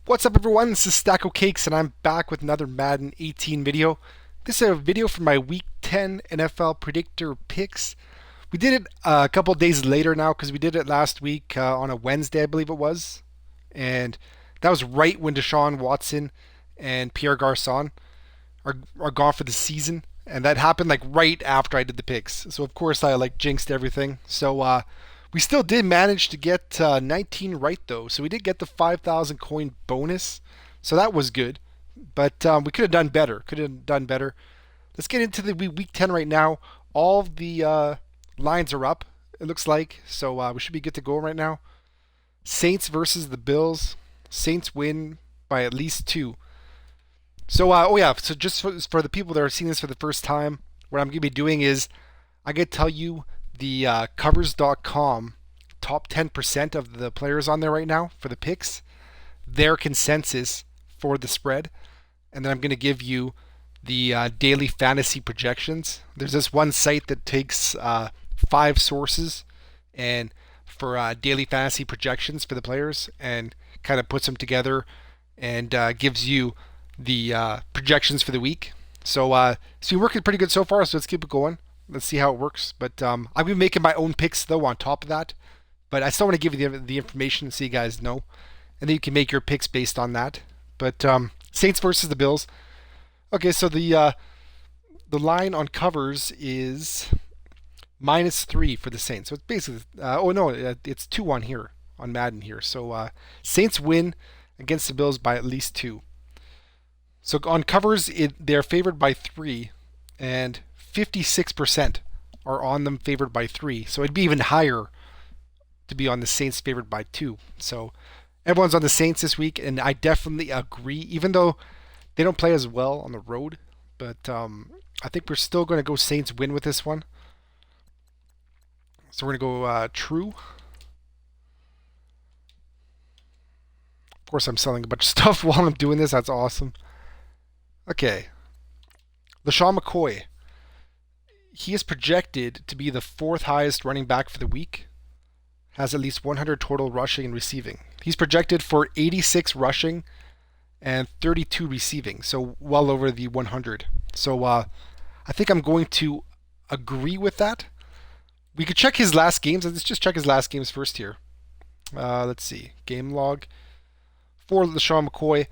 What's up everyone, this is Stacko Cakes and I'm back with another Madden 18 video. This is a video for my Week 10 NFL Predictor picks. We did it a couple days later now because we did it last week on a Wednesday, I believe it was. And that was right when Deshaun Watson and Pierre Garçon are gone for the season. And that happened like right after I did the picks. So of course I jinxed everything. So we still did manage to get 19 right though. So we did get the 5,000 coin bonus. So that was good. But we could have done better. Let's get into the week 10 right now. All of the lines are up, it looks like. So we should be good to go right now. Saints versus the Bills. Saints win by at least 2. So just for the people that are seeing this for the first time, what I'm going to be doing is I'm going to tell you the covers.com top 10% of the players on there right now for the picks, their consensus for the spread, and then I'm going to give you the daily fantasy projections. There's this one site that takes 5 sources and for daily fantasy projections for the players and kind of puts them together and gives you the projections for the week. So you're working pretty good so far, so let's keep it going. Let's see how it works. But I'm going to be making my own picks, though, on top of that. But I still want to give you the information so you guys know. And then you can make your picks based on that. But Saints versus the Bills. Okay, so the line on covers is -3 for the Saints. So it's basically, it's 2-1 here on Madden here. So Saints win against the Bills by at least 2. So on covers, they're favored by 3, and 56% are on them favored by 3. So it'd be even higher to be on the Saints favored by 2. So everyone's on the Saints this week, and I definitely agree, even though they don't play as well on the road. But I think we're still going to go Saints win with this one. So we're going to go true. Of course, I'm selling a bunch of stuff while I'm doing this. That's awesome. Okay. LaShawn McCoy. He is projected to be the 4th highest running back for the week. Has at least 100 total rushing and receiving. He's projected for 86 rushing and 32 receiving. So well over the 100. So I think I'm going to agree with that. We could check his last games. Let's just check his last games first here. Let's see. Game log. For LaShawn McCoy.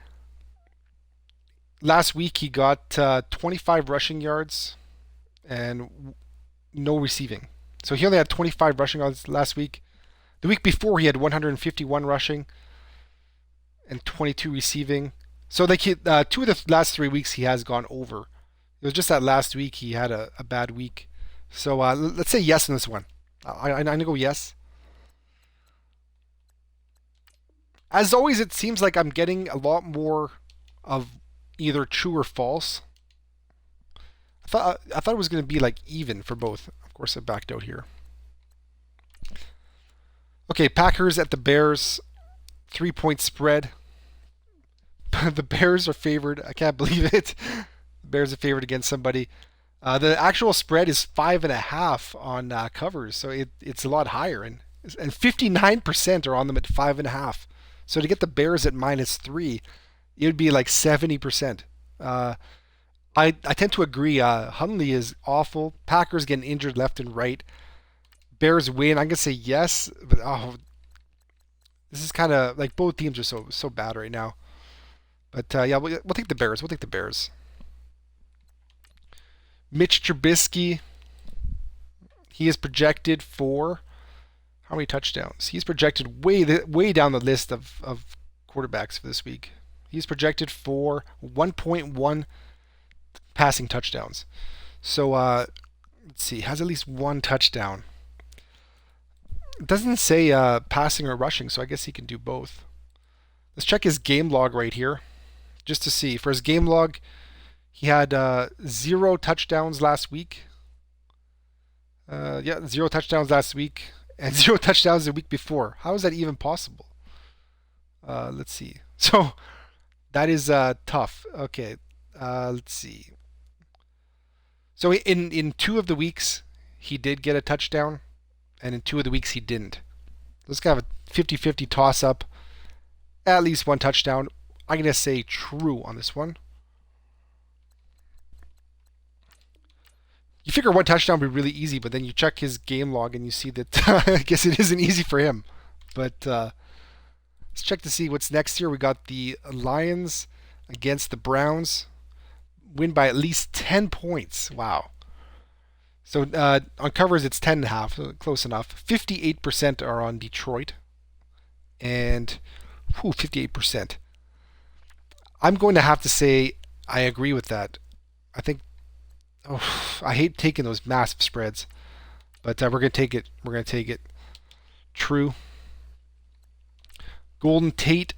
Last week he got 25 rushing yards and no receiving. So he only had 25 rushing yards last week. The week before he had 151 rushing and 22 receiving. So 2 of the last 3 weeks he has gone over. It was just that last week he had a bad week. So let's say yes on this one. I'm going to go yes. As always, it seems like I'm getting a lot more of either true or false. I thought it was going to be like even for both. Of course, I backed out here. Okay, Packers at the Bears, 3-point spread. The Bears are favored. I can't believe it. The Bears are favored against somebody. The actual spread is 5.5 on covers, so it's a lot higher, and 59% are on them at 5.5. So to get the Bears at -3, it would be like 70%. I tend to agree. Hundley is awful. Packers getting injured left and right. Bears win. I'm gonna say yes, but this is kind of like both teams are so bad right now. But yeah, we'll take the Bears. We'll take the Bears. Mitch Trubisky. He is projected for how many touchdowns? He's projected way down the list of quarterbacks for this week. He's projected for 1.1 passing touchdowns. So let's see, has at least 1 touchdown. It doesn't say passing or rushing, so I guess he can do both. Let's check his game log right here, just to see. For his game log, he had 0 touchdowns last week. 0 touchdowns last week, and 0 touchdowns the week before. How is that even possible? Let's see. So that is tough. Okay, let's see. So in 2 of the weeks, he did get a touchdown, and in 2 of the weeks he didn't. Let's kind of a 50-50 toss-up. At least 1 touchdown. I'm going to say true on this one. You figure one touchdown would be really easy, but then you check his game log and you see that I guess it isn't easy for him. But let's check to see what's next here. We got the Lions against the Browns. Win by at least 10 points. Wow. So on covers, it's 10.5, so close enough. 58% are on Detroit. And 58%. I'm going to have to say I agree with that. I think I hate taking those massive spreads, but we're going to take it. We're going to take it. True. Golden Tate.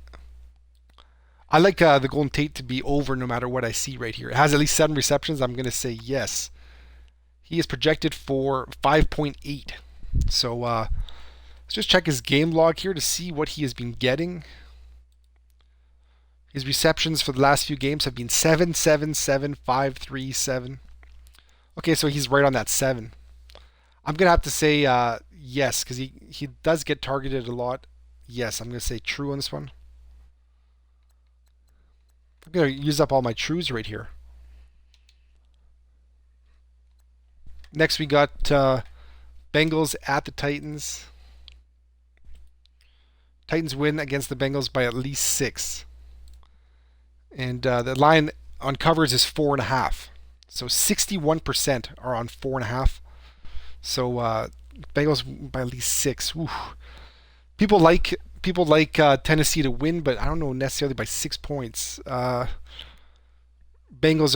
I like the Golden Tate to be over no matter what I see right here. It has at least 7 receptions. I'm going to say yes. He is projected for 5.8. So let's just check his game log here to see what he has been getting. His receptions for the last few games have been 7, 7, 7, 5, 3, 7. Okay, so he's right on that 7. I'm going to have to say yes, because he does get targeted a lot. Yes, I'm going to say true on this one. I'm going to use up all my trues right here. Next, we got Bengals at the Titans. Titans win against the Bengals by at least 6. And the line on covers is 4.5. So 61% are on 4.5. So Bengals by at least 6. Ooh. People like Tennessee to win, but I don't know necessarily by 6 points. Bengals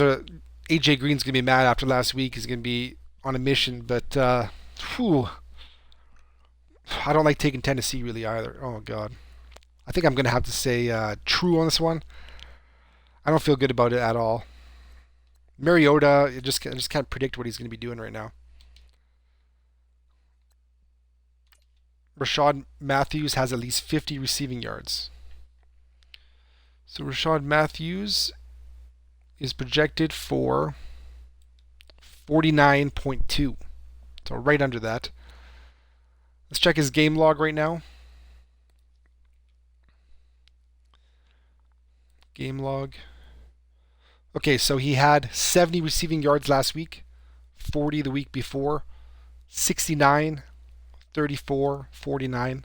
are AJ Green's gonna be mad after last week. He's gonna be on a mission, but I don't like taking Tennessee really either. Oh God, I think I'm gonna have to say true on this one. I don't feel good about it at all. Mariota, I just can't predict what he's gonna be doing right now. Rashad Matthews has at least 50 receiving yards. So Rashad Matthews is projected for 49.2. So right under that. Let's check his game log right now. Game log. Okay, so he had 70 receiving yards last week, 40 the week before, 69, 34, 49.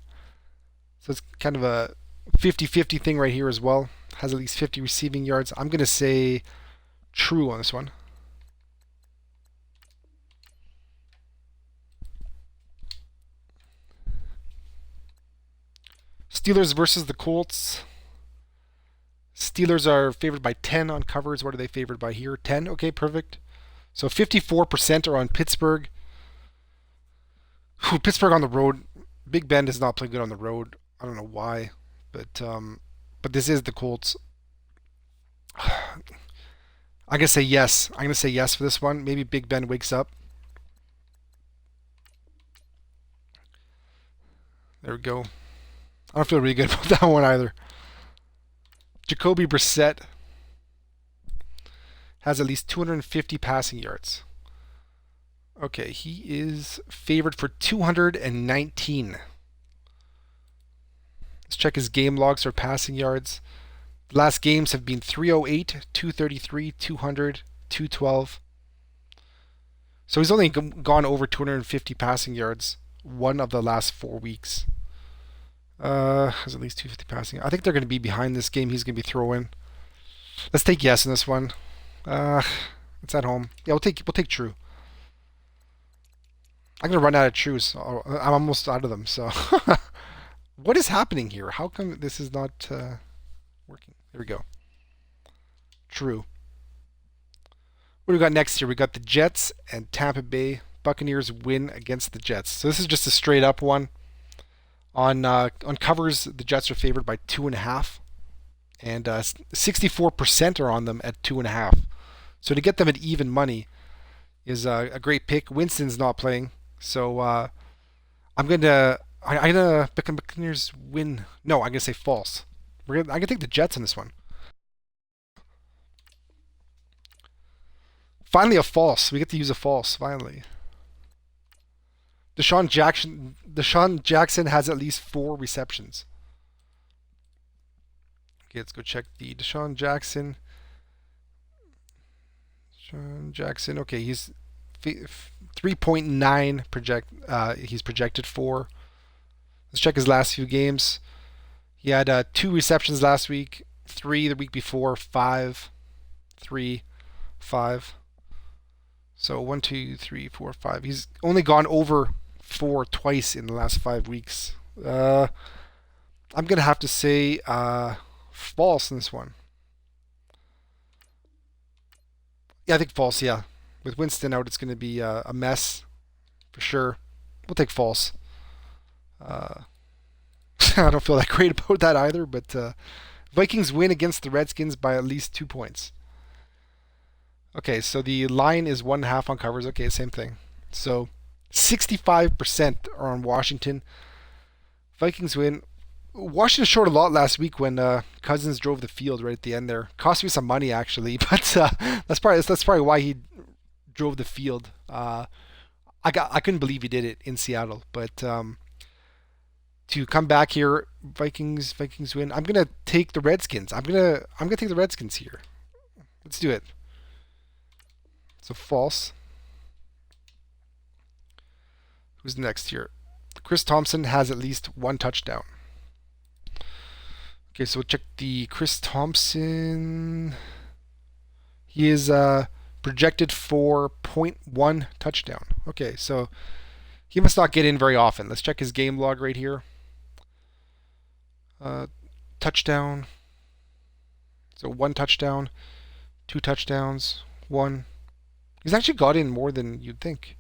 So it's kind of a 50-50 thing right here as well. Has at least 50 receiving yards. I'm going to say true on this one. Steelers versus the Colts. Steelers are favored by 10 on covers. What are they favored by here? 10? Okay, perfect. So 54% are on Pittsburgh. Pittsburgh on the road. Big Ben does not play good on the road. I don't know why, but this is the Colts. I'm gonna say yes. I'm gonna say yes for this one. Maybe Big Ben wakes up. There we go. I don't feel really good about that one either. Jacoby Brissett has at least 250 passing yards. Okay, he is favored for 219. Let's check his game logs for passing yards. The last games have been 308, 233, 200, 212. So he's only gone over 250 passing yards one of the last 4 weeks. Has at least 250 passing. I think they're going to be behind this game. He's going to be throwing. Let's take yes in this one. It's at home. Yeah, we'll take true. I'm going to run out of trues. I'm almost out of them. So, what is happening here? How come this is not working? There we go. True. What do we got next here? We got the Jets and Tampa Bay. Buccaneers win against the Jets. So this is just a straight up one. On covers, the Jets are favored by 2.5, and 64% are on them at 2.5. So to get them at even money is a great pick. Winston's not playing, so I'm gonna Buccaneers win. No, I'm gonna say false. I'm gonna take the Jets on this one. Finally, a false. We get to use a false. Finally. Deshaun Jackson has at least 4 receptions. Okay, let's go check the Deshaun Jackson. Deshaun Jackson. Okay, he's 3.9 project. He's projected for. Let's check his last few games. He had 2 receptions last week, 3 the week before, 5, 3, 5. So 1, 2, 3, 4, 5. He's only gone over 4 twice in the last 5 weeks. I'm gonna have to say false in this one. Yeah, I think false. Yeah, with Winston out, it's gonna be a mess for sure. We'll take false. Uh, I don't feel that great about that either, but Vikings win against the Redskins by at least 2 points. Okay, so the line is 1.5 on covers. Okay, same thing. So 65% are on Washington. Vikings win. Washington showed a lot last week when Cousins drove the field right at the end there. Cost me some money actually, but that's probably why he drove the field. I couldn't believe he did it in Seattle, but to come back here, Vikings win. I'm gonna take the Redskins. I'm gonna take the Redskins here. Let's do it. So false. Who's next here? Chris Thompson has at least 1 touchdown. Okay, so we'll check the Chris Thompson. He is projected for 0.1 touchdown. Okay, so he must not get in very often. Let's check his game log right here. Touchdown. So 1 touchdown, 2 touchdowns, 1. He's actually got in more than you'd think.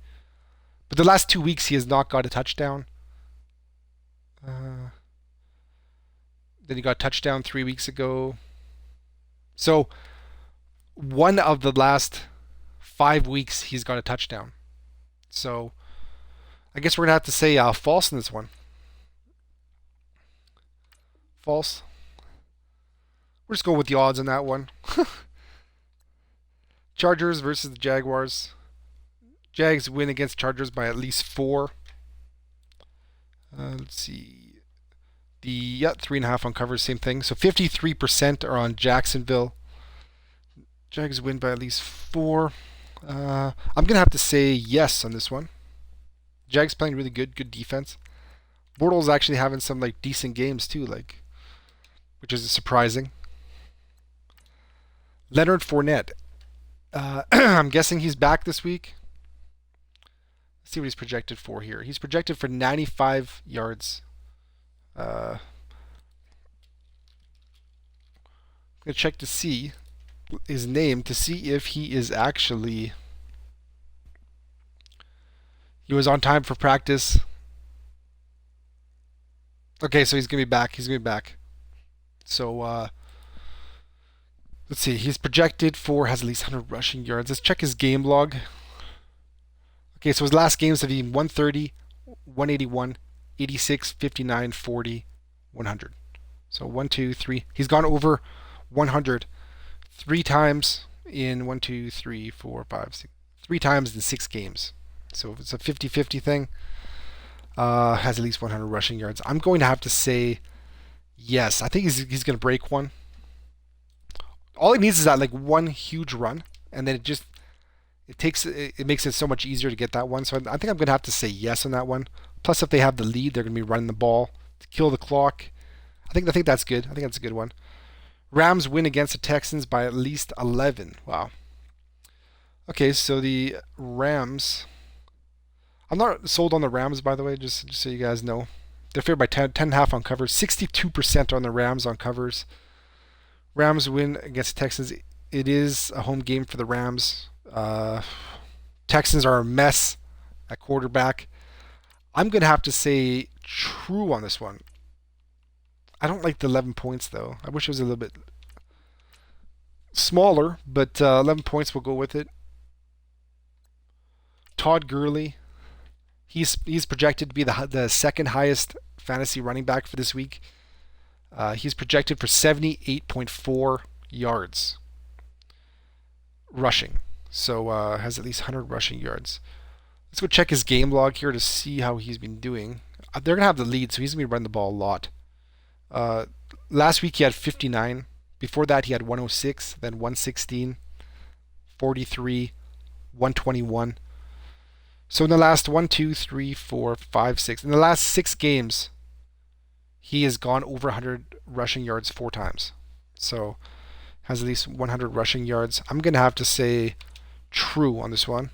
But the last 2 weeks he has not got a touchdown. Then he got a touchdown 3 weeks ago. So 1 of the last 5 weeks he's got a touchdown. So I guess we're gonna have to say false in this one. False. We're just going with the odds on that one. Chargers versus the Jaguars. Jags win against Chargers by at least 4. Let's see. The 3.5 on covers, same thing. So 53% are on Jacksonville. Jags win by at least 4. I'm gonna have to say yes on this one. Jags playing really good defense. Bortles actually having some decent games too, which is surprising. Leonard Fournette. I'm guessing he's back this week. Let's see what he's projected for here. He's projected for 95 yards. I'm gonna check to see his name to see if he is actually. He was on time for practice. Okay, so he's gonna be back. So let's see. He's projected for has at least 100 rushing yards. Let's check his game log. Okay, so his last games have been 130, 181, 86, 59, 40, 100. So 1, 2, 3. He's gone over 100 3 times in 1, 2, 3, 4, 5, 6. 3 times in 6 games. So if it's a 50-50 thing, has at least 100 rushing yards. I'm going to have to say yes. I think he's going to break one. All he needs is that one huge run, and then it makes it so much easier to get that one. So I think I'm going to have to say yes on that one. Plus, if they have the lead, they're going to be running the ball to kill the clock. I think that's good. I think that's a good one. Rams win against the Texans by at least 11. Wow. Okay, so the Rams. I'm not sold on the Rams, by the way, just so you guys know. They're favored by 10.5 on covers. 62% on the Rams on covers. Rams win against the Texans. It is a home game for the Rams. Texans are a mess at quarterback. I'm going to have to say true on this one. I don't like the 11 points, though. I wish it was a little bit smaller, but 11 points will go with it. Todd Gurley. He's projected to be the second highest fantasy running back for this week. He's projected for 78.4 yards rushing. So has at least 100 rushing yards. Let's go check his game log here to see how he's been doing. They're going to have the lead, so he's going to be running the ball a lot. last week he had 59. Before that he had 106, then 116, 43, 121. So in the last 1, 2, 3, 4, 5, 6, in the last 6 games, he has gone over 100 rushing yards 4 times. So has at least 100 rushing yards. I'm going to have to say true on this one.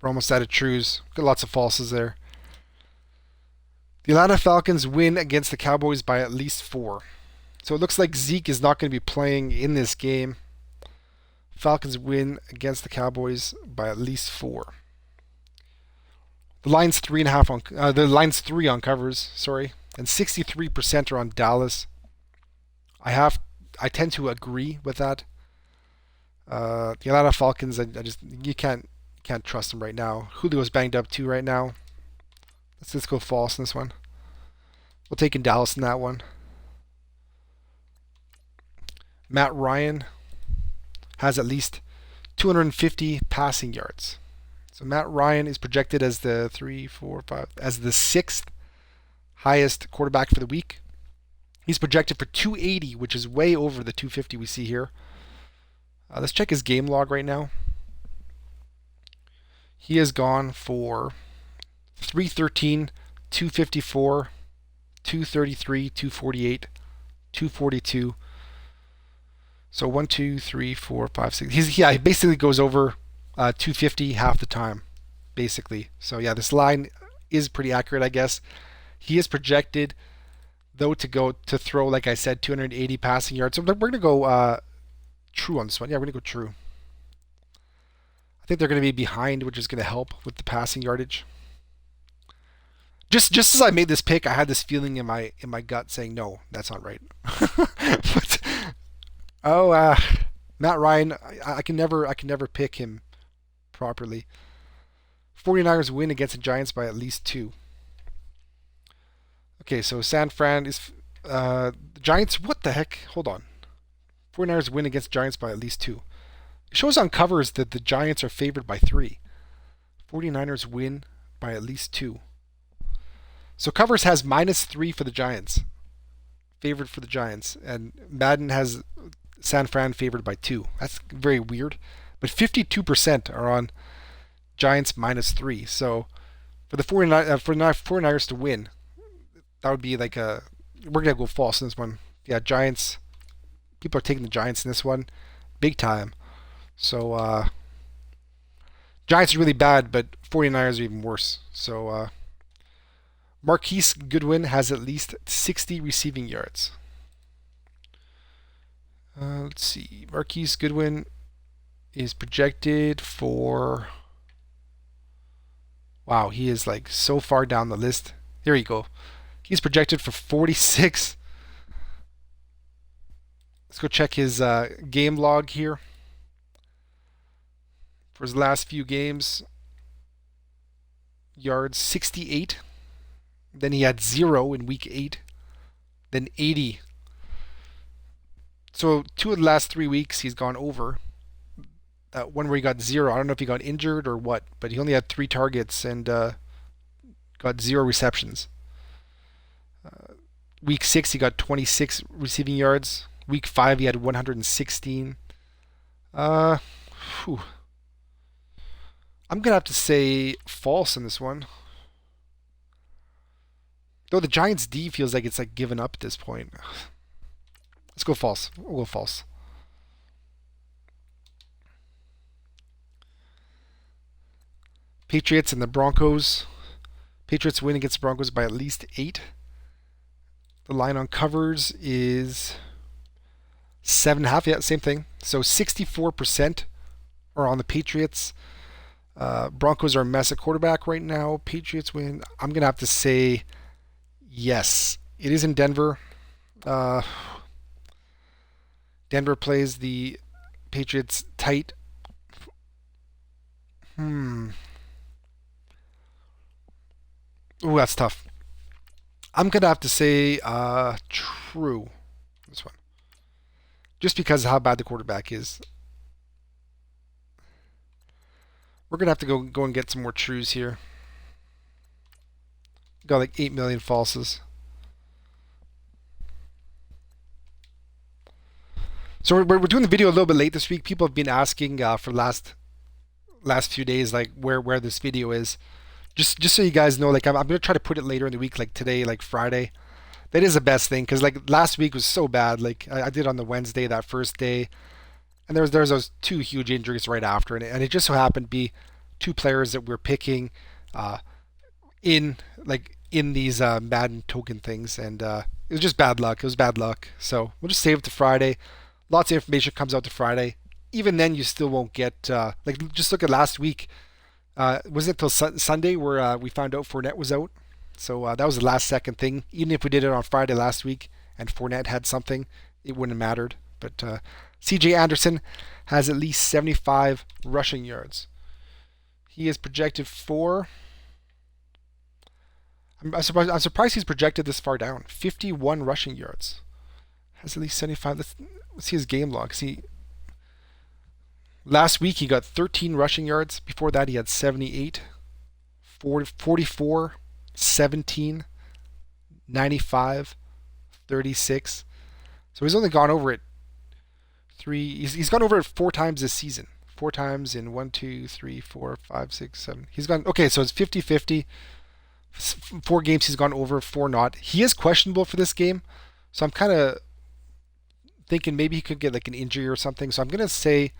We're almost out of trues. Got lots of falses there. The Atlanta Falcons win against the Cowboys by at least 4. So it looks like Zeke is not going to be playing in this game. Falcons win against the Cowboys by at least 4. The line's 3.5 on the line's 3 on covers, sorry, and 63% are on Dallas. I tend to agree with that. The Atlanta Falcons, you can't trust them right now. Julio's banged up too right now. Let's go false in this one. We'll take in Dallas in that one. Matt Ryan has at least 250 passing yards. So Matt Ryan is projected as the 6th highest quarterback for the week. He's projected for 280, which is way over the 250 we see here. Let's check his game log right now. He has gone for 313, 254, 233, 248, 242. So 1, 2, 3, 4, 5, 6. He basically goes over 250 half the time, basically. So yeah, this line is pretty accurate, I guess. He is projected, though, to throw, like I said, 280 passing yards. So we're going to go true on this one. Yeah, we're going to go true. I think they're going to be behind, which is going to help with the passing yardage. Just as I made this pick, I had this feeling in my gut saying, no, that's not right. But Matt Ryan, I can never pick him properly. 49ers win against the Giants by at least 2. Okay, so San Fran is the Giants. What the heck? Hold on. 49ers win against Giants by at least 2. It shows on covers that the Giants are favored by 3. 49ers win by at least 2. So covers has -3 for the Giants. Favored for the Giants. And Madden has San Fran favored by 2. That's very weird. But 52% are on Giants -3. So for the 49ers to win, that would be like we're going to go false in this one. Yeah, Giants. People are taking the Giants in this one. Big time. So Giants are really bad, but 49ers are even worse. So Marquise Goodwin has at least 60 receiving yards. Let's see. Marquise Goodwin is projected for... Wow, he is like so far down the list. Here you go. He's projected for 46. Let's go check his game log here. For his last few games, yards 68. Then he had 0 in week 8. Then 80. So 2 of the last 3 weeks he's gone over. One where he got 0. I don't know if he got injured or what, but he only had 3 targets and got 0 receptions. Week 6 he got 26 receiving yards. Week 5 he had 116. I'm gonna have to say false in this one. Though the Giants D feels like it's like given up at this point. Let's go false. We'll go false. Patriots and the Broncos. Patriots win against the Broncos by at least 8. The line on covers is 7.5. Yeah, same thing. So 64% are on the Patriots. Broncos are a mess at quarterback right now. Patriots win. I'm going to have to say yes. It is in Denver. Denver plays the Patriots tight. Ooh, that's tough. I'm going to have to say true. This one. Just because of how bad the quarterback is. We're going to have to go and get some more trues here. Got like 8 million falses. So we're doing the video a little bit late this week. People have been asking for last few days like where this video is. Just so you guys know, like I'm gonna try to put it later in the week, like today, like Friday. That is the best thing because like last week was so bad. Like I did on the Wednesday, that first day, and there was those two huge injuries right after, and it just so happened to be two players that we're picking uh, in these Madden token things, and it was just bad luck. It was bad luck. So we'll just save it to Friday. Lots of information comes out to Friday. Even then, you still won't get like just look at last week. Was it till Sunday where we found out Fournette was out? So that was the last second thing. Even if we did it on Friday last week and Fournette had something, it wouldn't have mattered. But C.J. Anderson has at least 75 rushing yards. He is projected for. I'm surprised he's projected this far down. 51 rushing yards. Has at least 75. Let's see his game log. Last week he got 13 rushing yards. Before that he had 78, 44, 17, 95, 36. So he's only gone over it three. He's gone over it four times this season. Four times in 1, 2, 3, 4, 5, 6, 7. He's gone. Okay, so it's 50-50. 4 games he's gone over, 4 not. He is questionable for this game, so I'm kind of thinking maybe he could get like an injury or something. So I'm gonna say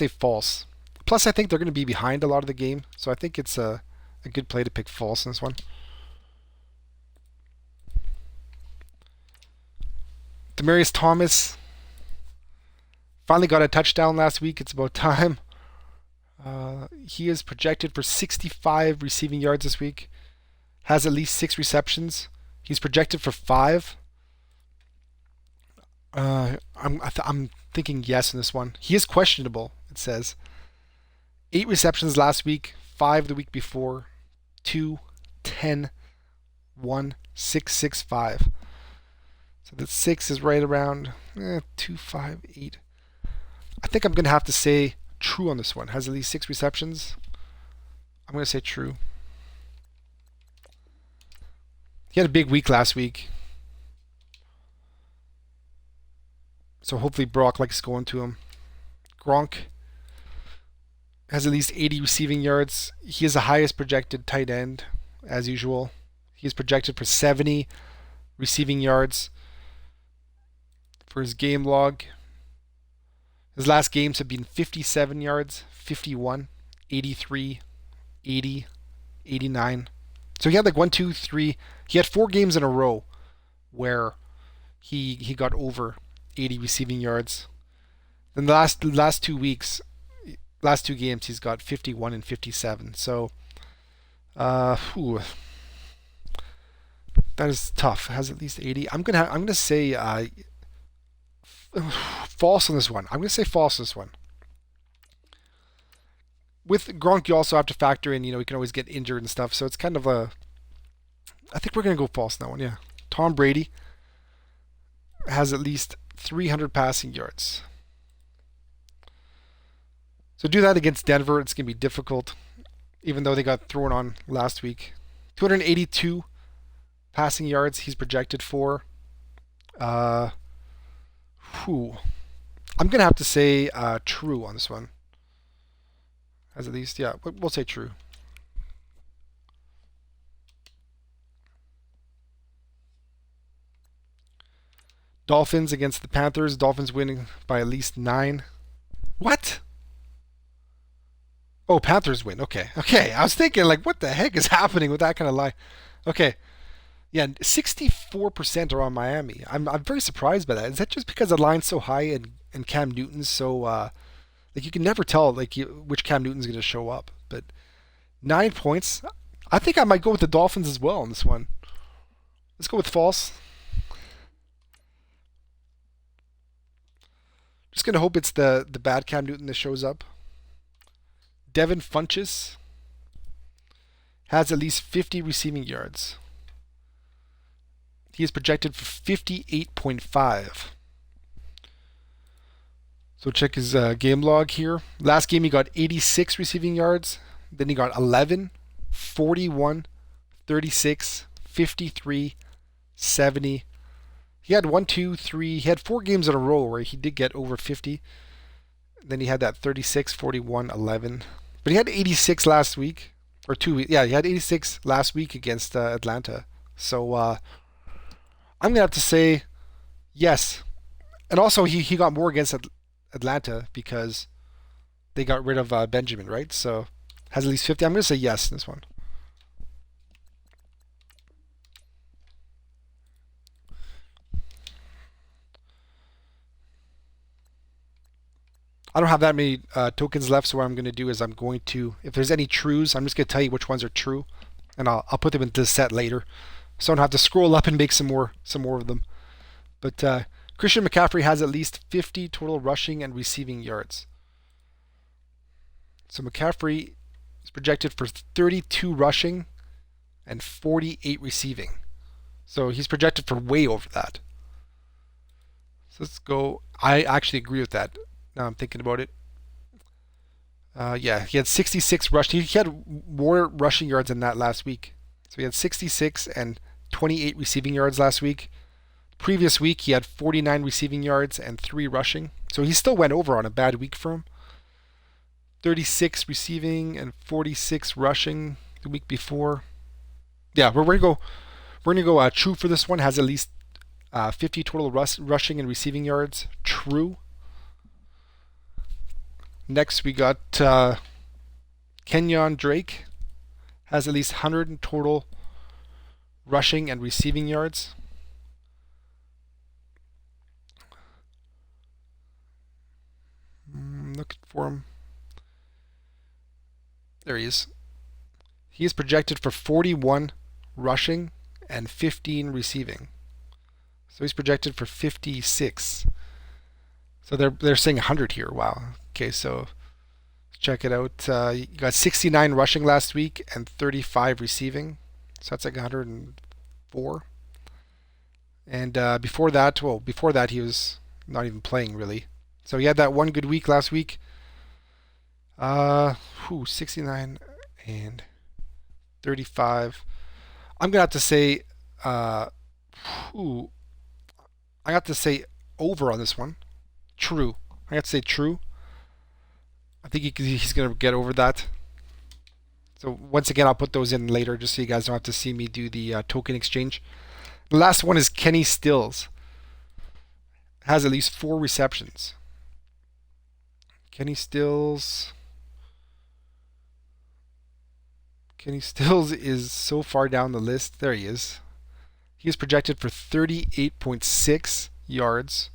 false. Plus, I think they're gonna be behind a lot of the game, so I think it's a good play to pick false in this one. Demaryius Thomas finally got a touchdown last week. It's about time. He is projected for 65 receiving yards this week. Has at least 6 receptions. He's projected for 5. I'm thinking yes in this one. He is questionable, it says. 8 receptions last week, 5 the week before, 2, 10, 1, 6, 6, 5. So that 6 is right around 2, 5, 8. I think I'm going to have to say true on this one. Has at least 6 receptions. I'm going to say true. He had a big week last week. So hopefully Brock likes going to him. Gronk has at least 80 receiving yards. He is the highest projected tight end, as usual. He is projected for 70 receiving yards. For his game log, his last games have been 57 yards, 51, 83, 80, 89. So he had like 1, 2, 3. He had 4 games in a row where he got over 80 receiving yards. Then the last 2 weeks, last 2 games, he's got 51 and 57. So, that is tough. Has at least 80. I'm gonna say false on this one. I'm gonna say false on this one. With Gronk, you also have to factor in, he can always get injured and stuff. So it's kind of I think we're going to go false on that one, yeah. Tom Brady has at least 300 passing yards. So do that against Denver. It's going to be difficult, even though they got thrown on last week. 282 passing yards he's projected for. I'm going to have to say true on this one. As at least, yeah, we'll say true. Dolphins against the Panthers. Dolphins winning by at least 9. What? Oh, Panthers win. Okay. I was thinking, like, what the heck is happening with that kind of line? Okay. Yeah, 64% are on Miami. I'm very surprised by that. Is that just because the line's so high and Cam Newton's so like you can never tell like which Cam Newton's going to show up? But 9 points. I think I might go with the Dolphins as well on this one. Let's go with false. Just gonna hope it's the bad Cam Newton that shows up. Devin Funchess has at least 50 receiving yards. He is projected for 58.5. So check his game log here. Last game he got 86 receiving yards. Then he got 11, 41, 36, 53, 70. He had 1, 2, 3. He had 4 games in a row where he did get over 50. Then he had that 36, 41, 11. But he had 86 last week. Or 2 weeks. Yeah, he had 86 last week against Atlanta. So I'm going to have to say yes. And also, he got more against Atlanta because they got rid of Benjamin, right? So has at least 50. I'm going to say yes in this one. I don't have that many tokens left, so what I'm going to do is I'm going to, if there's any trues, I'm just going to tell you which ones are true, and I'll put them into the set later, so I don't have to scroll up and make some more of them. But Christian McCaffrey has at least 50 total rushing and receiving yards. So McCaffrey is projected for 32 rushing and 48 receiving. So he's projected for way over that. So let's go. I actually agree with that. Now I'm thinking about it. Yeah, he had 66 rushing. He had more rushing yards than that last week. So he had 66 and 28 receiving yards last week. Previous week, he had 49 receiving yards and 3 rushing. So he still went over on a bad week for him. 36 receiving and 46 rushing the week before. Yeah, we're gonna go true for this one. Has at least 50 total rushing and receiving yards. True. Next, we got Kenyon Drake. Has at least 100 total rushing and receiving yards. Looking for him. There he is. He is projected for 41 rushing and 15 receiving. So he's projected for 56. So they're saying 100 here. Wow. Okay, so check it out. You got 69 rushing last week and 35 receiving. So that's like 104. And before that he was not even playing really. So he had that one good week last week. 69 and 35. I'm gonna have to say, I have to say over on this one. True. I have to say true. I think he's going to get over that. So once again, I'll put those in later just so you guys don't have to see me do the token exchange. The last one is Kenny Stills. Has at least 4 receptions. Kenny Stills is so far down the list. There he is. He is projected for 38.6 yards.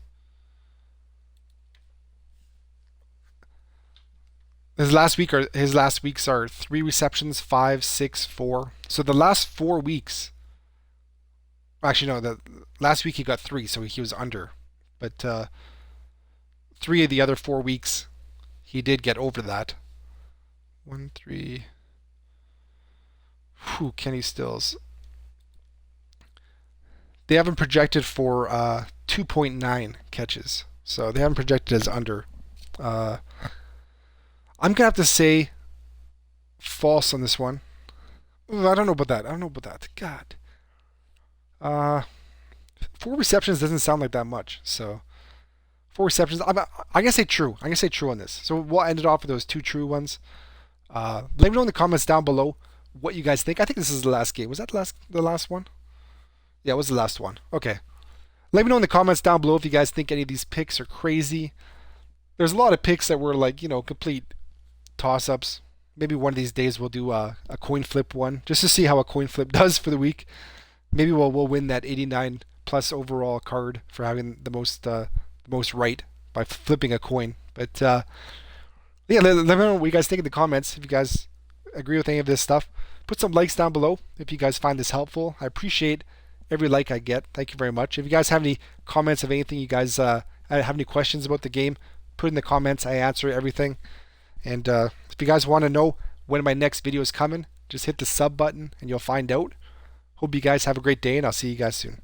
His last weeks are 3 receptions, 5, 6, 4. So the last 4 weeks, actually no, the last week he got 3, so he was under. But 3 of the other 4 weeks, he did get over that. 1, 3. Kenny Stills. They haven't projected for 2.9 catches, so they haven't projected as under. I'm gonna have to say false on this one. I don't know about that. God. 4 receptions doesn't sound like that much. So 4 receptions. I'm gonna say true. I'm gonna say true on this. So we'll end it off with those 2 true ones. Let me know in the comments down below what you guys think. I think this is the last game. Was that the last one? Yeah, it was the last one. Okay. Let me know in the comments down below if you guys think any of these picks are crazy. There's a lot of picks that were like, complete toss-ups. Maybe one of these days we'll do a coin flip one just to see how a coin flip does for the week. Maybe we'll win that 89 plus overall card for having the most right by flipping a coin. But yeah, let me know what you guys think in the comments. If you guys agree with any of this stuff, put some likes down below if you guys find this helpful. I appreciate every like I get. Thank you very much. If you guys have any comments of anything, you guys have any questions about the game, put in the comments. I answer everything. And if you guys want to know when my next video is coming, just hit the sub button and you'll find out. Hope you guys have a great day, and I'll see you guys soon.